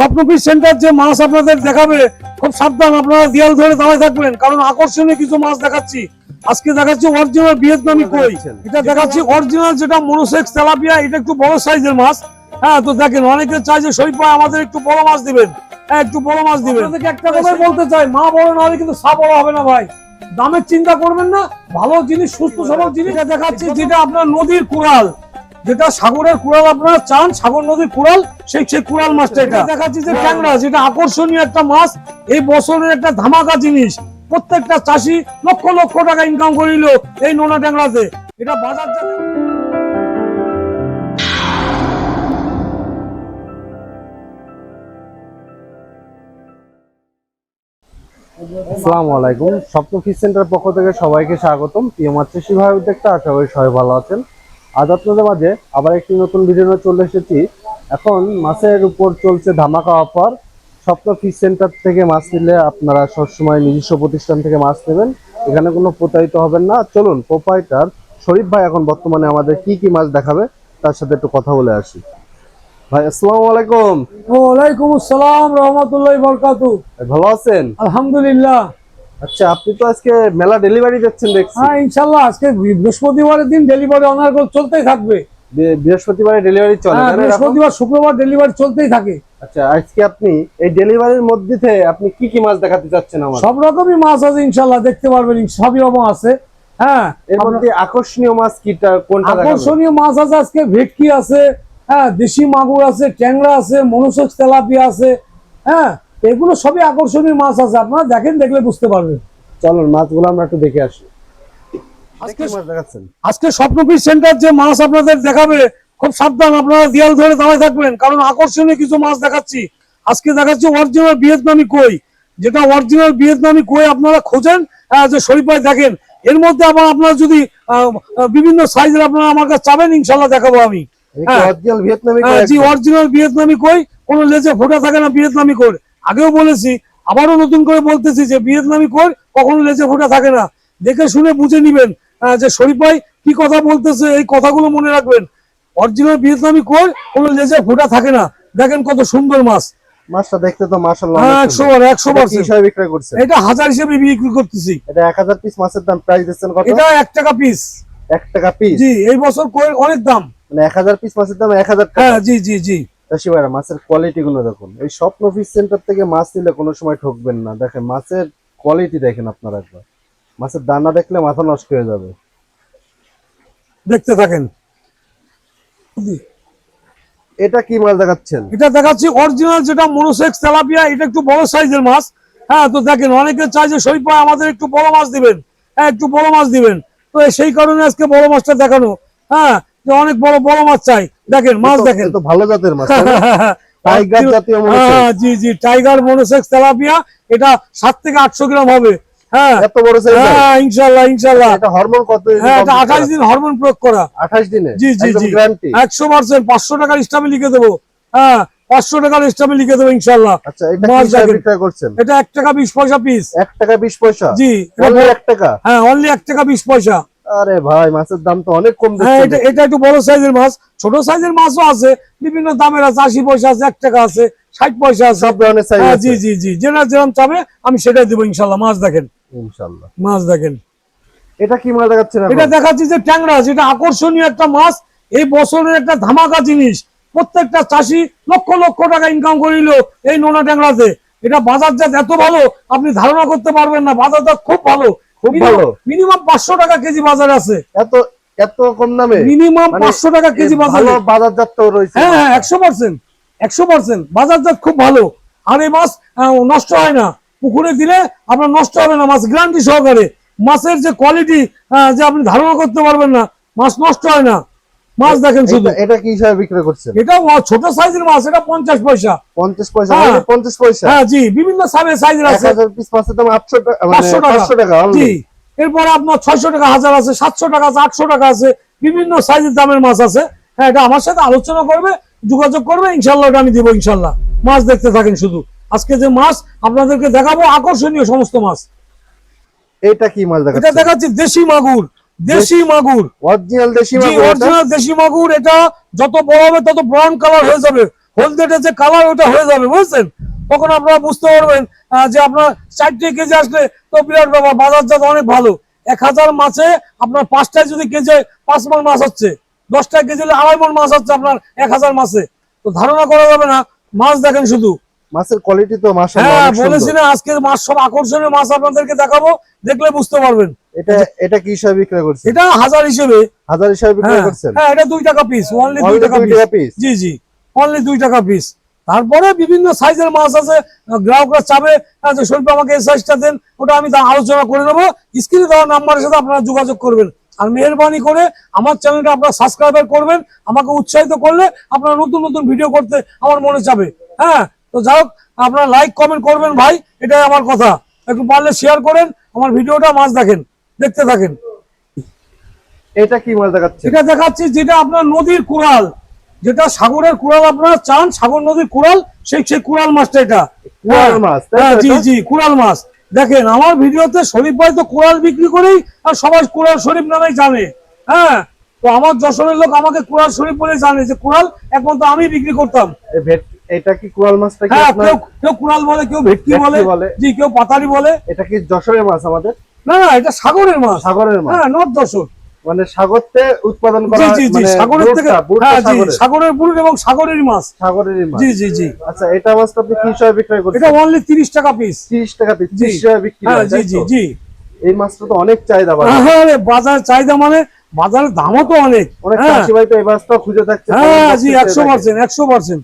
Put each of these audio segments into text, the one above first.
স্বপ্নপীঠ centre যে মাছ আপনাদের দেখাবে খুব সাবধান, আপনারা দেয়াল ধরে দাঁড়ায় থাকবেন, কারণ আকর্ষণীয় কিছু মাছ দেখাচ্ছি। আজকে দেখাচ্ছি অরিজিনাল ভিয়েতনামি কই, এটা দেখাচ্ছি অরিজিনাল যেটা মনোসেক্স তেলাপিয়া, এটা একটু বড় সাইজের মাছ। হ্যাঁ, তো দেখেন অনেকে চাই যে শরীফ ভাই আমাদের একটু বড় মাছ দিবেন, হ্যাঁ একটু বড় মাছ দিবেন। একটা কথাই বলতে চাই, মা বড় না হলে কিন্তু সা বড় হবে না ভাই। দামের চিন্তা করবেন না, ভালো জিনিস সুস্থ সবল জিনিস দেখাচ্ছি, যেটা আপনার নদীর কুড়াল, যেটা সাগরের কুড়াল আপনারা চান, সাগর নদীর কুড়াল, সেই কুড়াল মাছটা এটা দেখাচ্ছি যে ট্যাংরা, যেটা আকর্ষণীয় একটা মাছ, এই বছরের একটা ধামাকা জিনিস। প্রত্যেকটা চাষি লক্ষ লক্ষ টাকা ইনকাম করিল এই নোনা ট্যাংরাতে। এটা বাজার আসসালামু আলাইকুম। স্বপ্ন ফিশ সেন্টার পক্ষ থেকে সবাইকে স্বাগতম। প্রিয় মাছ চাষী ভাই উদ্যোক্তা, আশা করি সবাই ভালো আছেন। আজ আপনাদের মাঝে আবার একটি নতুন ভিডিও নিয়ে চলে এসেছি। এখন মাছের উপর চলছে ধামাকা অফার। স্বপ্ন ফিশ সেন্টার থেকে মাছ নিলে আপনারা সবসময় নিজস্ব প্রতিষ্ঠান থেকে মাছ নেবেন, এখানে কোনো প্রতারিত হবেন না। চলুন প্রোপাইটার শরীফ ভাই এখন বর্তমানে আমাদের কি কি মাছ দেখাবে তার সাথে একটু কথা বলে আসি। ভাই আসসালামু আলাইকুম। ওয়ালাইকুম আসসালাম রাহমাতুল্লাহি ওয়া বারাকাতুহু। ভালো আছেন? আলহামদুলিল্লাহ। আচ্ছা, আপনি তো আজকে মেলা ডেলিভারি দিচ্ছেন দেখছি। হ্যাঁ ইনশাআল্লাহ, আজকে বৃহস্পতিবারের দিন ডেলিভারি অনার্গল চলতেই থাকবে। বৃহস্পতিবারে ডেলিভারি চলে? হ্যাঁ, বৃহস্পতিবার শুক্রবার ডেলিভারি চলতেই থাকে। আচ্ছা, আজকে আপনি এই ডেলিভারির মধ্যে থেকে আপনি কি কি মাছ দেখাতে চাচ্ছেন আমাদের? সব রকমই মাছ আছে ইনশাআল্লাহ, দেখতে পারবেন, সবই রকম আছে। হ্যাঁ, এর মধ্যে আকর্ষণীয় মাছ কোনটা দেখাবেন? আকর্ষণীয় মাছ আছে আজকে ভেটকি আছে, হ্যাঁ দেশি মাগুর আছে, ট্যাংরা আছে, মনোসেক্স তেলাপিয়া আছে। হ্যাঁ, এগুলো সবই আকর্ষণীয় মাছ আছে, আপনারা দেখেন, দেখলে বুঝতে পারবেন। চলুন মাছগুলো আমরা একটু দেখে আসি। আজকে স্বপ্নপীঠ সেন্টার যে মাছ আপনাদের দেখাবে খুব সাবধান, আপনারা দেয়াল ধরে দাঁড়ায় থাকবেন, কারণ আকর্ষণীয় কিছু মাছ দেখাচ্ছি। আজকে দেখাচ্ছি অরিজিনাল ভিয়েতনামি কই, যেটা অরিজিনাল ভিয়েতনামি কই আপনারা খোঁজেন, যে শরীফ ভাই দেখেন। এর মধ্যে আবার আপনারা যদি বিভিন্ন সাইজের আপনারা আমার কাছে চাবেন, ইনশাল্লাহ দেখাবো আমি। জি, অরিজিনাল ভিয়েতনামি কই, কোনো লেজে ফোঁটা থাকে না ভিয়েতনামি কই। আগেও বলেছি, আবারও নতুন করে বলতেছি যে ভিয়েতনামি কই কখনো লেজে ফোঁটা থাকে না। দেখে শুনে বুঝে নিবেন যে শরীফ ভাই কি কথা বলতেছে, এই কথাগুলো মনে রাখবেন। অরিজিনাল ভিয়েতনামি কই কোনো লেজে ফোঁটা থাকে না। দেখেন কত সুন্দর মাছ। মাছটা দেখতে তো মাশাআল্লাহ 100% বিক্রি করছেন? এটা 1000 হিসেবে বিক্রি করতেছি। এটা 1000 পিস মাছের দাম প্রাইস দিচ্ছেন কত? এটা 1 টাকা পিস। 1 টাকা পিস? জি, এই বছর কই অনেক দাম, মানে 1000 পিস মাছের দাম 1000 টাকা। হ্যাঁ জি জি জি। চাষি ভাইরা মাছের কোয়ালিটি গুলো দেখুন। এই স্বপ্ন ফিশ সেন্টার থেকে মাছ নিলে কোনো সময় ঠকবেন না। দেখেন মাছের কোয়ালিটি দেখেন আপনারা একবার। মাছের দানা দেখলে মাথা নষ্ট হয়ে যাবে। দেখতে থাকেন। এটা কি মাছ দেখাচ্ছেন? এটা দেখাচ্ছি অরিজিনাল যেটা মনোসেক্স তেলাপিয়া, এটা একটু বড় সাইজের মাছ। হ্যাঁ, তো দেখেন অনেকে চাই যে শরীফ ভাই আমাদের একটু বড় মাছ দিবেন, হ্যাঁ একটু বড় মাছ দিবেন। তো সেই কারণে আজকে বড় মাছটা দেখানো। হ্যাঁ, যে অনেক বড় বড় মাছ চাই। দেখেন মাছ দেখেন, তো ভালো জাতের মাছ, টাইগার জাতীয় মনোসেক্স। হ্যাঁ জি জি, টাইগার মনোসেক্স তেলাপিয়া। এটা 7 থেকে 800 গ্রাম হবে। হ্যাঁ, এত বড় সাইজ? হ্যাঁ ইনশাআল্লাহ ইনশাআল্লাহ। এটা হরমোন কত? হ্যাঁ, এটা 28 দিন হরমোন প্রয়োগ করা। 28 দিনে? জি জি জি, 100%। 500 টাকার স্টাম্পে লিখে দেবো। হ্যাঁ, 500 টাকার স্টাম্পে লিখে দেবো ইনশাআল্লাহ। আচ্ছা, এটা কি হিসাবে বিক্রি করছেন? এটা 1 টাকা 20 পয়সা পিস। 1 টাকা 20 পয়সা? জি, অনলি 1 টাকা? হ্যাঁ, অনলি 1 টাকা 20 পয়সা। আরে ভাই, মাছের দাম তো অনেক কম হ্যাঁ, দিচ্ছেন। এটা একটু বড় সাইজের মাছ। ছোট সাইজের মাছও আছে, বিভিন্ন দামের আছে। 80 পয়সা আছে, 1 টাকা আছে, 60 পয়সা আছে, সব ধরনের সাইজ আছে। জি জি জি, যেটা যেরকম চাবে আমি সেটাই দেবো ইনশাআল্লাহ। মাছ দেখেন, ইনশাআল্লাহ মাছ দেখেন। এটা কি মাছ দেখাচ্ছেন? এটা দেখাচ্ছি যে ট্যাংরা, যেটা আকর্ষণীয় একটা মাছ, এই বছরের একটা ধামাকা জিনিস। প্রত্যেকটা চাষি লক্ষ লক্ষ টাকা ইনকাম করিল এই নোনা ট্যাংরাতে। এটা বাজারজাত এত ভালো আপনি ধারণা করতে পারবেন না। বাজারজাত খুব ভালো, খুব ভালো। মিনিমাম 500 টাকা কেজি বাজার আছে। এত এত কম দামে? মিনিমাম 500 টাকা কেজি বাজার। ভালো বাজারজাত তো রয়েছে। হ্যাঁ হ্যাঁ, 100% বাজারজাত খুব ভালো। আর এই মাছ নষ্ট হয় না। পুকুরে দিলে আপনার নষ্ট হবে না, মাছ গ্যারান্টি সহকারে। মাছের যে কোয়ালিটি, যে আপনি ধারণা করতে পারবেন না, মাছ নষ্ট হয় না। মাছ দেখেন শুধু। এটা কি হিসাবে বিক্রি করছেন? এটা ছোট সাইজের মাছ, এটা 50 পয়সা। 50 পয়সা? হ্যাঁ। 50 পয়সা? হ্যাঁ জি, বিভিন্ন সাইজের আছে। 1000 পিস মাছের দাম 800 টাকা, 500 টাকা জি। এরপর আপনার 600 টাকা, 1000 আছে, 700 টাকা আছে, 800 টাকা আছে, বিভিন্ন সাইজের দামের মাছ আছে। হ্যাঁ, এটা আমার সাথে আলোচনা করবে, যোগাযোগ করবে, ইনশাল্লাহ এটা আমি দিব ইনশাল্লাহ। মাছ দেখতে থাকেন শুধু। আজকে যে মাছ আপনাদেরকে দেখাবো আকর্ষণীয় সমস্ত মাছ। এটা কি মাছ দেখাচ্ছেন? এটা দেখাচ্ছি দেশি মাগুর। দেশি মাগুর, অরিজিনাল দেশি মাগুর? অরিজিনাল দেশি মাগুর। এটা যত বড় হবে তত ব্রাউন কালার হয়ে যাবে, হলদেটে যে কালার ওটা হয়ে যাবে, বুঝছেন? তখন আপনারা বুঝতে পারবেন যে আপনার 4 কেজি আসলে তো বিরাট ব্যাপার, বাজারজাত অনেক ভালো। 1000 মাছে আপনার 5টায় যদি কেজি 5 মণ মাছ হচ্ছে, 10টা কেজি হলে 2.5 মণ মাছ হচ্ছে আপনার 1000 মাছে। তো ধারণা করা যাবে না। মাছ দেখেন শুধু। মাছের কোয়ালিটি তো মাশাআল্লাহ হ্যাঁ, অনেক সুন্দর। বলেছি না আজকে মাছ সব আকর্ষণীয় মাছ আপনাদেরকে দেখাবো, দেখলে বুঝতে পারবেন। এটা কি হিসাবে বিক্রি করছেন? এটা 1000 হিসেবে। 1000 হিসাবে বিক্রি হ্যাঁ করছেন? হ্যাঁ, এটা 2 টাকা পিস, অনলি 2 Only টাকা 2 টাকা পিস। piece? জি জি, অনলি 2 টাকা পিস। তারপরে বিভিন্ন সাইজের মাছ আছে, গ্রাহকরা চাবে যে শরীফ আমাকে এই সাইজটা দেন, ওটা আমি আলোচনা করে নেবো। স্ক্রিনে দেওয়া নাম্বারের সাথে আপনারা যোগাযোগ করবেন। আর মেহেরবানি করে আমার চ্যানেলটা আপনারা সাবস্ক্রাইব করবেন। আমাকে উৎসাহিত করলে আপনারা নতুন নতুন ভিডিও করতে আমার মনে চাবে। হ্যাঁ, তো যাই হোক, আপনারা লাইক কমেন্ট করবেন ভাই, এটাই আমার কথা। একটু পারলে শেয়ার করেন আমার ভিডিওটা, মাছ দেখেন, দেখতে থাকেন। এটা কি মাছ দেখাচ্ছে? এটা দেখাচ্ছি যেটা আপনার নদীর কোরাল, যেটা সাগরের কোরাল আপনারা চান, সাগর নদীর কোরাল, সেই কোরাল মাছটা এটা। কোরাল মাছ, তাই তো হ্যাঁ, জি এটা? জি, কোরাল মাছ। দেখেন আমার ভিডিওতে শরীফ ভাই তো কোরাল বিক্রি করেই আর সবাই কোরাল শরীফ নামেই জানে। হ্যাঁ, তো আমার যশোরের লোক আমাকে কোরাল শরীফ বলে জানে, যে কোরাল একমাত্র আমি বিক্রি করতাম। এটা কি কোরাল মাছটা কি হ্যাঁ, আপনার? কেউ কোরাল বলে, কেউ ভেটকি ভেটকি বলে, বলে। জি, কেউ পাতারি বলে। এটা কি যশোরের মাছ আমাদের? না না, এটা সাগরের মাছ। সাগরের মাছ? হ্যাঁ, নর্থ যশোর। মানে সাগরতে উৎপাদন করা, জি জি জি, মানে সাগরের থেকে। বুটটা হ্যাঁ জি, সাগরের। সাগরের বুট এবং সাগরের মাছ। সাগরেরই মাছ। জি জি জি। আচ্ছা, এটা মাছটা আপনি কি হিসাবে বিক্রি করছেন? এটা অনলি 30 টাকা পিস। 30 টাকা পিস, জি। 30 টাকা বিক্রি হ্যাঁ হয়, জি তাই জি তো? জি। এই মাছটা তো অনেক চাহিদা বাজারে। আরে বাজার চাহিদা মানে বাজারের দামও তো অনেক। অনেক হ্যাঁ চাষি ভাই তো এই মাছটা খুঁজে থাকছে। হ্যাঁ জি, 100% 100%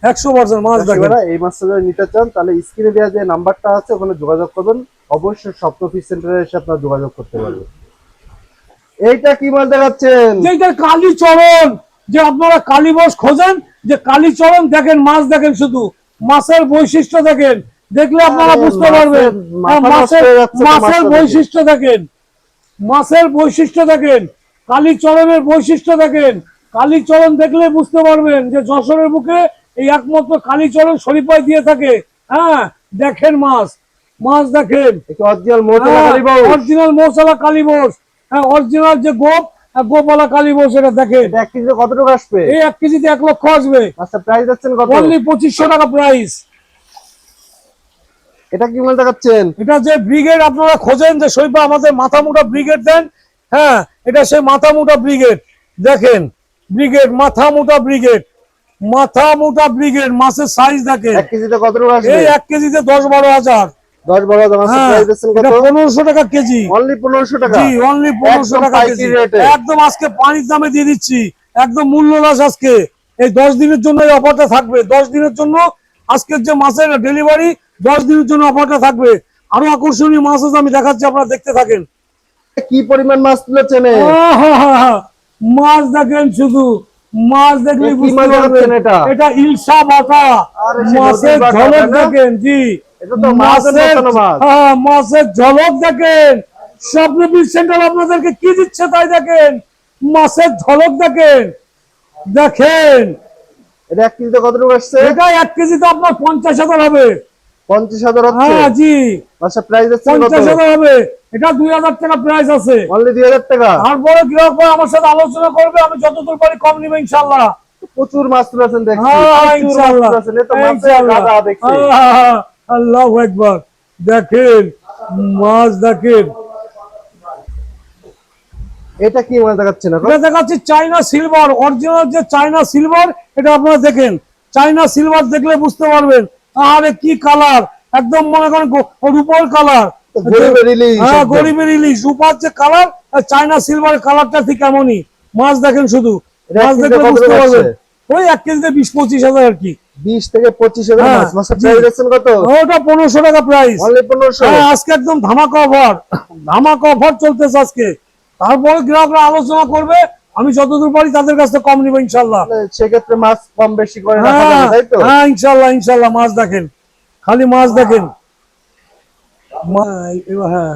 100% মাছ দেখেন। চাষিভাইরা এই মাছটা যদি নিতে চান তাহলে স্ক্রিনে দেওয়া যে নাম্বারটা আছে ওখানে যোগাযোগ করবেন। অবশ্যই স্বপ্ন ফিশ সেন্টারে এসে আপনারা যোগাযোগ করতে পারবেন। এইটা কি মাছ দেখাচ্ছেন? যেটা কালীচরণ, যে আপনারা কালীবস খোঁজেন, যে কালীচরণ দেখেন, মাছ দেখেন শুধু, মাছের বৈশিষ্ট্য দেখেন, দেখলে আপনারা আরে বুঝতে পারবেন। মাথা নষ্ট মাছের হয়ে যাচ্ছে তো মাছের মাছটা দেখে। বৈশিষ্ট্য দেখেন, মাছের বৈশিষ্ট্য দেখেন, কালীচরণের বৈশিষ্ট্য দেখেন। কালীচরণ দেখলে বুঝতে পারবেন যে যশোরের বুকে এই একমাত্র কালীচরণ শরীফ ভাই দিয়ে থাকে। হ্যাঁ, দেখেন মাছ, মাছ দেখেন। অরিজিনাল মৌচালা কালীবাউস। অরিজিনাল মৌচালা কালীবস। হ্যাঁ, অরিজিনাল যে গোপালা কালীবস, এটা দেখেন। এটা 1 কেজিতে কত টাকা আসবে? এই 1 কেজিতে 1 লক্ষ আসবে। আচ্ছা, প্রাইস যাচ্ছেন কত? অনলি 2500 টাকা প্রাইস। এটা কি মাছ দেখাচ্ছেন? এটা যে ব্রিগেড আপনারা খোঁজেন, যে শরীফ ভাই আমাদের মাথা মোটা ব্রিগেড দেন। হ্যাঁ, এটা সেই মাথা মোটা ব্রিগেড। দেখেন, ব্রিগেড, মাথা মোটা ব্রিগেড, মাথা মোটা ব্রিগেড। মাছের সাইজ দেখেন। 1 কেজিতে কত টাকা আসবে? এই 1 কেজিতে 10-12 হাজার। 10-12 হাজার। মাছের হ্যাঁ, প্রাইস যাচ্ছেন এটা কত? 1500 টাকা কেজি। অনলি 1500 টাকা। জি, অনলি 1500 একদম টাকা পাইকারি কেজি। রেটে। একদম আজকে পানির দামে দিয়ে দিচ্ছি, একদম মূল্যহ্রাস আজকে। এই 10 দিনের জন্য এই অফারটা থাকবে, 10 দিনের জন্য। আজকের যে মাছের ডেলিভারি, 10 দিনের জন্য অফারটা থাকবে। আরো আকর্ষণীয় মাছ আছে, আমি দেখাচ্ছি, আপনারা দেখতে থাকেন। কি পরিমাণ মাছ তুলেছেন? আহাহাহা, মাছ দেখেন শুধু, মাছ দেখলে এ কি বুঝতে মাছ পারবেন। দেখাচ্ছেন এটা? এটা ইলশা বাটা। আরে সে মাছের নদীর বাটা, ঝলক তাই না? দেখেন। জি, এটা তো মাছের মতন মাছ। হ্যাঁ, মাছের ঝলক দেখেন। স্বপ্ন ফিশ সেন্টার আপনাদেরকে কি দিচ্ছে তাই দেখেন, মাছের ঝলক দেখেন, দেখেন। এটা 1 কেজিতে কত টাকা আসছে? এটা 1 কেজিতে আপনার 50,000 হবে। 50,000 হচ্ছে? হ্যাঁ জি, আচ্ছা, প্রাইস যাচ্ছে কত? 50,000 হবে। এটা 2000 টাকা প্রাইস আছে। অনলি 2000 টাকা। তারপরে গ্রাহক ভাই আমার সাথে আলোচনা করবে, আমি যতদূর পারি কম নিবো ইনশাল্লাহ। প্রচুর মাছ তুলেছেন দেখছি। হ্যাঁ, প্রচুর মাছ ইনশাল্লাহ, তুলেছেন। এ তো মাছের ইনশাল্লাহ। গাদা দেখছি। আল্লাহু আকবার। দেখেন, মাছ দেখেন। এটা কি মাছ দেখাচ্ছেন এখন? এটা দেখাচ্ছি চাইনা সিলভার, অরিজিনাল যে চাইনা সিলভার। এটা আপনারা দেখেন, চাইনা সিলভার দেখলে বুঝতে পারবেন। আরে কি কালার, একদম মনে করেন রূপোর কালার। গরিবের ইলিশ হ্যাঁ, একদম। গরিবের ইলিশ। রূপার যে কালার, চাইনা সিলভারের কালারটা ঠিক এমনই। মাছ দেখেন শুধু, এটা মাছ 1 কেজিতে দেখলে কত বুঝতে টাকা পারবেন। আসছে? ওই 1 কেজিতে 20-25 হাজার আর কি। 20 থেকে 25,000 হ্যাঁ, মাছ। মাছের জি। প্রাইস যাচ্ছেন কত? ওটা 1500 টাকা প্রাইস। অনলি 1500। হ্যাঁ, আজকে একদম ধামাকা অফার, ধামাকা অফার চলতেছে আজকে। তারপরে গ্রাহকরা আলোচনা করবে, আমি যতদূর পারি তাদের কাছে কম নিবো ইনশাল্লাহ। সেক্ষেত্রে মাছ কম বেশি করে রাখা হ্যাঁ যাবে, তাই তো? হ্যাঁ, ইনশাল্লাহ ইনশাল্লাহ। মাছ দেখেন, খালি মাছ দেখেন। হ্যাঁ,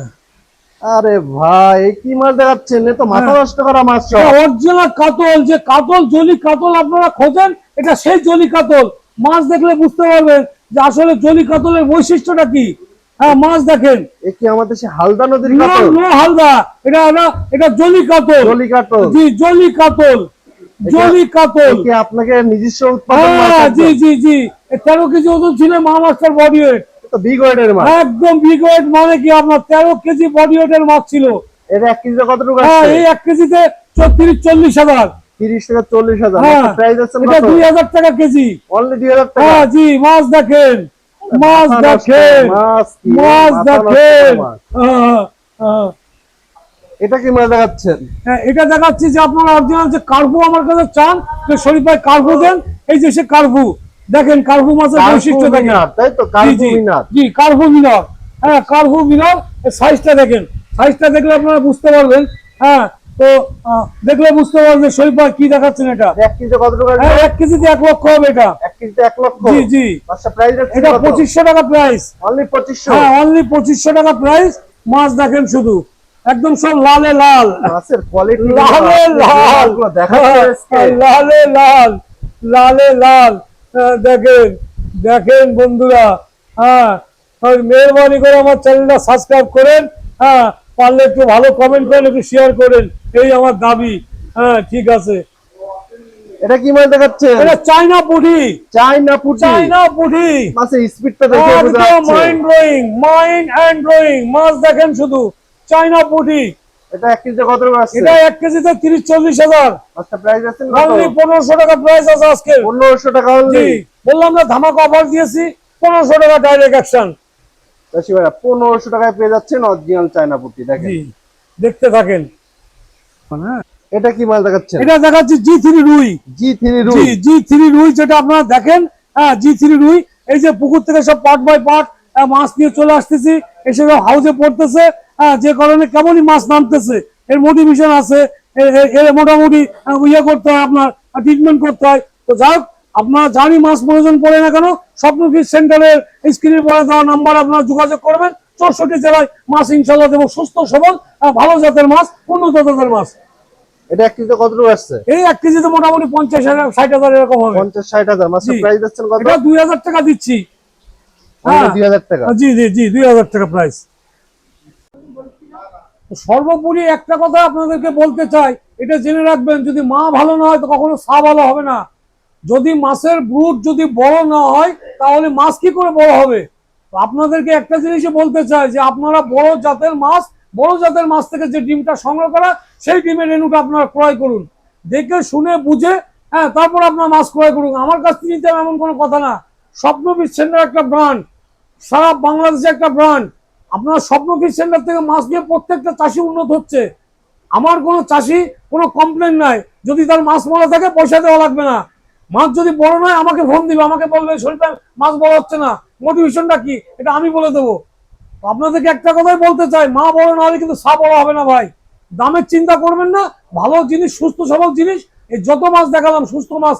আরে ভাই, এ কি মাছ দেখাচ্ছেন? এ তো মাথা নষ্ট করা মাছ সব। অরিজিনাল কাতল, যে কাতল, জলি কাতল আপনারা খোঁজেন, এটা সেই জলি কাতল। মাছ দেখলে বুঝতে পারবেন যে আসলে জলি কাতলের বৈশিষ্ট্যটা কি। হ্যাঁ, মাছ দেখেন। এ কি আমাদের দেশে হালদা নদীর নো কাতল? নো হালদা, এটা জলি কাতল। জলি কাতল। জি, জলি কাতল। জলি কাতল। কি আপনাকে নিজস্ব উৎপাদন মাছ হ্যাঁ, জি একদম? জি জি। 13 কেজি ওজন ছিল মা মাছটার বডি ওয়েট। তো বিগ ওয়েটের মাছ। একদম বিগ ওয়েট, মানে কি আপনার 13 কেজি বডি ওয়েটের মাছ ছিল। এর 1 কেজিতে কতটুকু হ্যাঁ, আসছে? এই 1 কেজিতে 30-40 হাজার। 30 থেকে 40 হাজার। হ্যাঁ, মাছের প্রাইস আছে এটা কত? 2000 টাকা কেজি। অনলি 2000 টাকা। হ্যাঁ জি, মাছ দেখেন, মাছ মাথা নষ্ট দেখেন, মাছ কি? মাছ মাথা নষ্ট দেখেন। মাছ। হ্যাঁ, হ্যাঁ। এটা কি মাছ দেখাচ্ছেন? হ্যাঁ, এটা দেখাচ্ছি যে আপনারা অরিজিনাল যে কার্ভু আমার কাছে চান, যে শরীফ ভাই কার্ভু দেন। এই যে সে কার্ভু দেখেন, কার্ভু মাছের বৈশিষ্ট্য দেখেন। মিনার, তাই তো? জি কার্ভু জি মিনার। জি, কার্ভু মিনার। হ্যাঁ, কার্ভু মিনার। সাইজটা দেখেন, সাইজটা দেখলে আপনারা বুঝতে পারবেন। হ্যাঁ, তো দেখলে বুঝতে পারবেন শরীফ ভাই কি দেখাচ্ছেন এটা। 1 কেজিতে কতটুকু আসবে? হ্যাঁ, 1 কেজিতে 1 লক্ষ হবে এটা। 1 কেজিতে 1 লক্ষ। জি জি, মাছটা প্রাইস আছে এটা কত? 2500 টাকা প্রাইস। অনলি 2500। হ্যাঁ, অনলি 2500 টাকা প্রাইস। মাছ দেখেন শুধু, একদম সব লালে লাল, মাছের কোয়ালিটি লালে লাল, দেখাচ্ছে। লালে লাল, লালে লাল। দেখেন, দেখেন বন্ধুরা। হ্যাঁ, মেহরবানি করে আমার চ্যানেলটা সাবস্ক্রাইব করেন। হ্যাঁ, পারলে একটু ভালো কমেন্ট করেন, একটু শেয়ার করেন, এই আমার দাবি। হ্যাঁ, ঠিক আছে। এটা কি মাছ দেখাচ্ছে? এটা চাইনা পুঁটি, চাইনা পুঁটি। চাইনা পুঁটি। মাছের স্পিডটা দেখে বোঝা একদম যাচ্ছে। Mind blowing, mind and blowing. মাছ দেখেন শুধু, চাইনা পুঁটি। এটা 1 কেজিতে কতটুকু আসছে? এটা 1 কেজিতে 30-40 হাজার। মাছটা প্রাইস আছে কত? অনলি 1500 টাকা প্রাইস আছে আজকে। 1500 টাকা জি, অনলি। বললাম না ধামাকা অফার দিয়েছি। 1500 টাকা ডাইরেক্ট অ্যাকশন। চাষি ভাইরা 1500 টাকায় পেয়ে যাচ্ছেন অরিজিনাল চায়না পুঁটি। দেখেন, জি, দেখতে থাকেন। এটা কি মাছ দেখাচ্ছেন? এটা দেখাচ্ছি G3 রুই। G3 জি, রুই। G3 রুই, যেটা আপনারা দেখেন। হ্যাঁ, G3 রুই। এই যে পুকুর থেকে সব পার্ট বাই পার্ট মাছ নিয়ে চলে আসতেছি, এসে হাউজে পড়তেছে। হ্যাঁ, যে কারণে কেমনই মাছ নামতেছে, এর মোটিভেশন আছে। এর মোটামুটি ইয়ে করতে হয়, আপনার ট্রিটমেন্ট করতে হয়। তো যাই হোক, আপনারা জানি মাছ প্রয়োজন পড়ে না কেন, স্বপ্ন ফিশ সেন্টারের স্ক্রিনে পড়ে দেওয়া নাম্বার আপনারা যোগাযোগ করবেন। 64 জেলায় মাছ ইনশাল্লাহ দেবো, সুস্থ সবল ভালো জাতের মাছ, উন্নত জাতের মাছ। এটা 1 কেজিতে কতটুকু আসছে? এই 1 কেজিতে মোটামুটি 50,000-60,000 এরকম হবে। 50-60 হাজার। মাছের জি। প্রাইস দিচ্ছেন কত? এটা 2000 টাকা দিচ্ছি। হ্যাঁ, 2000 টাকা। জি জি জি, 2000 টাকা প্রাইস। সর্বোপরি একটা কথা আপনাদেরকে বলতে চাই, এটা জেনে রাখবেন, যদি মা ভালো না হয় তো কখনো সা ভালো হবে না। যদি মাছের ব্রুড যদি বড় না হয়, তাহলে মাছ কি করে বড় হবে? তো আপনাদেরকে একটা জিনিসই বলতে চাই, যে আপনারা বড় জাতের মাছ থেকে যে ডিমটা সংগ্রহ করা, সেই ডিমের রেণুটা আপনারা ক্রয় করুন, দেখে শুনে বুঝে। হ্যাঁ, তারপর আপনার মাছ ক্রয় করুন। আমার কাছ থেকে নিতে হবে এমন কোনো কথা না। স্বপ্ন ফিশ সেন্টার একটা ব্র্যান্ড, সারা বাংলাদেশে একটা ব্র্যান্ড। আপনার স্বপ্ন ফিশ সেন্টার থেকে মাছ নিয়ে প্রত্যেকটা চাষি উন্নত হচ্ছে। আমার কোনো চাষি কোনো কমপ্লেন নাই। যদি তার মাছ মরা থাকে, পয়সা দেওয়া লাগবে না। মাছ যদি বড় নয়, আমাকে ফোন দিবে, আমাকে বলবে শরীফের মাছ বড় হচ্ছে না, মোটিভেশনটা কি, এটা আমি বলে দেবো। তো আপনাদেরকে একটা কথাই বলতে চাই, মা বড় না হলে কিন্তু সা বড় হবে না ভাই। দামের চিন্তা করবেন না, ভালো জিনিস, সুস্থ সবল জিনিস। এই যত মাছ দেখালাম, সুস্থ মাছ,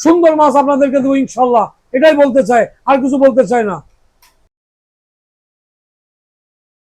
সুন্দর মাছ আপনাদেরকে দেবো ইনশাল্লাহ। এটাই বলতে চাই, আর কিছু বলতে চাই না।